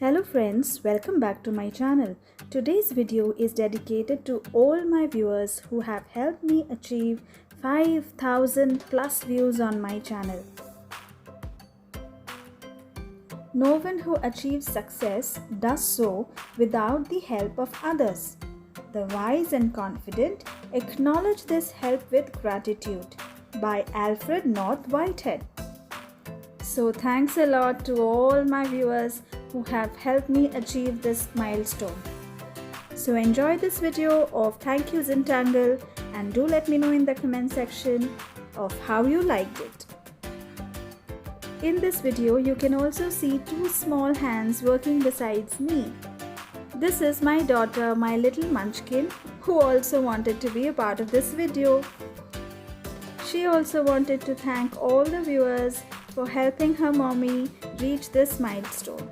Hello friends, welcome back to my channel. Today's video is dedicated to all my viewers who have helped me achieve 5,000 plus views on my channel. No one who achieves success does so without the help of others. The wise and confident acknowledge this help with gratitude by Alfred North Whitehead. So thanks a lot to all my viewers who have helped me achieve this milestone. So enjoy this video of thank you Zentangle and do let me know in the comment section of how you liked it. In this video you can also see two small hands working besides me. This is my daughter, my little munchkin, who also wanted to be a part of this video. She also wanted to thank all the viewers for helping her mommy reach this milestone.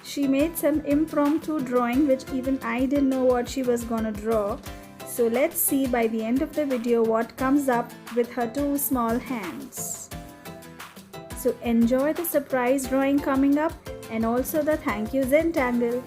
She made some impromptu drawing which even I didn't know what she was gonna draw. So let's see by the end of the video what comes up with her two small hands. So enjoy the surprise drawing coming up and also the thank you Zentangle.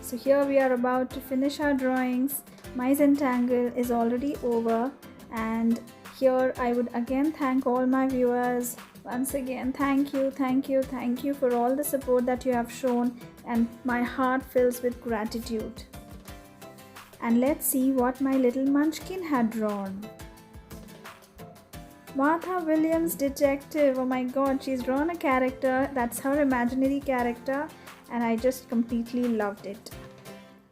So here we are about to finish our drawings. My Zentangle is already over, and here I would again thank all my viewers Once again, thank you for all the support that you have shown, and my heart fills with gratitude. And let's see what my little munchkin had drawn. Martha Williams, detective. Oh my god, she's drawn a character. That's her imaginary character, and I just completely loved it.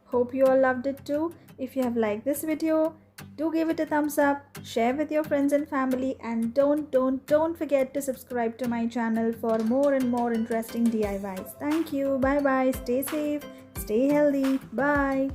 Hope you all loved it too. If you have liked this video, do give it a thumbs up, share with your friends and family, and don't forget to subscribe to my channel for more and more interesting DIYs. Thank you. Bye bye. Stay safe, stay healthy. Bye.